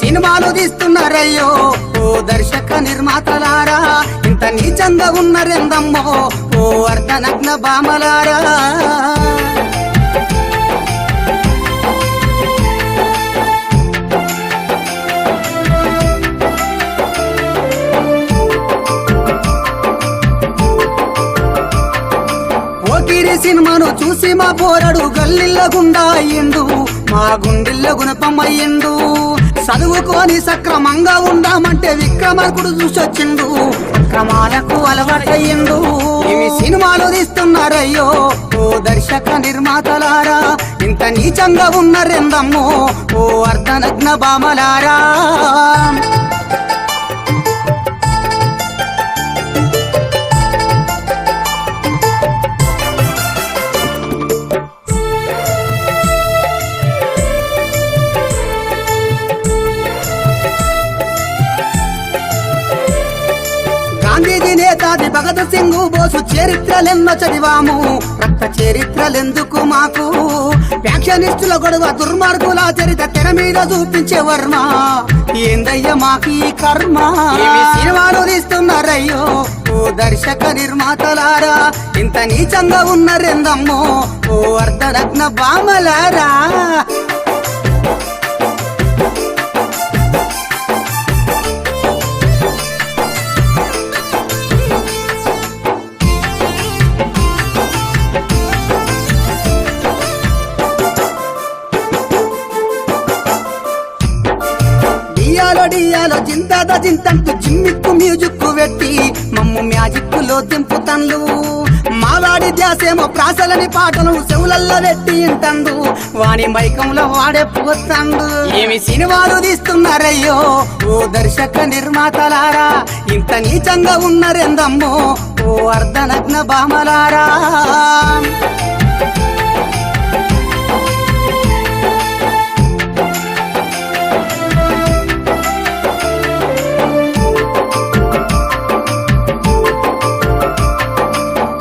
సినిమాలు తీస్తున్నారయ్యో ఓ దర్శక నిర్మాతలారా, ఇంత నీచంగా ఉన్నరెందమ్మో ఓ అర్ధనగ్న బామలారా. పోకిరి సినిమాను చూసి మా పోరడు గల్లిల్ల గుండా అయ్యిండు, మా గుండెల్ల గుణపమయ్యిండు. చదువుకొని సక్రమంగా ఉందామంటే విక్రమార్కుడు చూసొచ్చిండు, అక్రమాలకు అలవాటయ్యిండు. ఇవి సినిమాలు తీస్తున్నారయ్యో ఓ దర్శక నిర్మాతలారా, ఇంత నీచంగా ఉన్నరెందమ్మో ఓ అర్ధనగ్న బామలారా. గాంధీజీ, నేతాజీ, భగత్ సింగ్, బోసు చరిత్రలెన్నో చదివాము, రక్త చరిత్రలెందుకు మాకు? ఫ్యాక్షనిస్టుల గొడవ, దుర్మార్గుల చరిత్ర తెర మీద చూపించే వర్మ, ఏందయ్య మాకి కర్మ? సినిమాలు తీస్తున్నారయ్యో ఓ దర్శక నిర్మాతలారా, ఇంత నీచంగా ఉన్నరెందమ్మో ఓ అర్ధనగ్న బామలారా. డియాలో జింతాదా జింతంటూ జిమ్మిక్కు మ్యూజిక్ పెట్టి మమ్ము మ్యాజిక్ లో దింపుతండ్లు. మాలాడి ధ్యాసేమో ప్రాసలని పాటలు చెవులల్లో పెట్టి ఇంతండు, వాని మైకంలో వాడే పోతాండు. ఏమి సినిమాలు తీస్తున్నారయ్యో ఓ దర్శక నిర్మాతలారా, ఇంత నీచంగా ఉన్నరెందమ్మో ఓ అర్ధనగ్న బామలారా.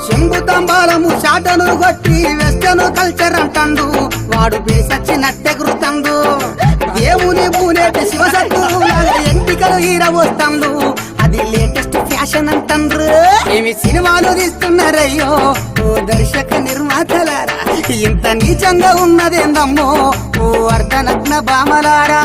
శంభుతంబాలము చాటను కొట్టి వెస్టర్న్ కల్చర్ అంటాడు, వాడు పిలిచచ్చినట్టెగురుతాడు. దేవుని పూనేటి శివసత్తులు ఎంటికలు ఈరవస్తాడు, అది లేటెస్ట్ ఫ్యాషన్ అంటారు. ఏమి సినిమాలు తీస్తున్నారయ్యో ఓ దర్శక నిర్మాతలారా, ఇంత నీచంగా ఉన్నదేందమ్మో ఓ అర్ధనగ్న బామలారా.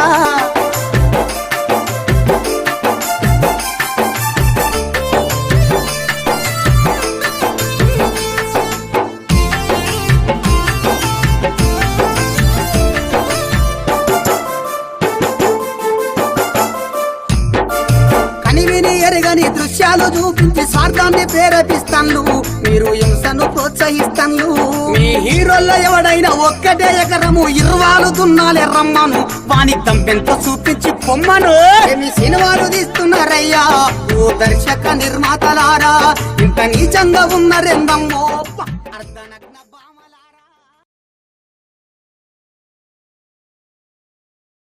ఎరగని దృశ్యాలు చూపించి స్వార్థాన్ని ప్రేరేపిస్తాను, మీరు హింసను ప్రోత్సహిస్తాను. మీ హీరోల్లో ఎవడైనా ఒక్కటే ఎకరము ఇరువాలు దున్నాలే రమ్మను, వాని దంపెంత చూపించి పొమ్మను. మీ సినిమాలు తీస్తున్నారయ్యా ఓ దర్శక నిర్మాతలారా, ఇంత నీచంగా ఉన్నరెందమ్మో.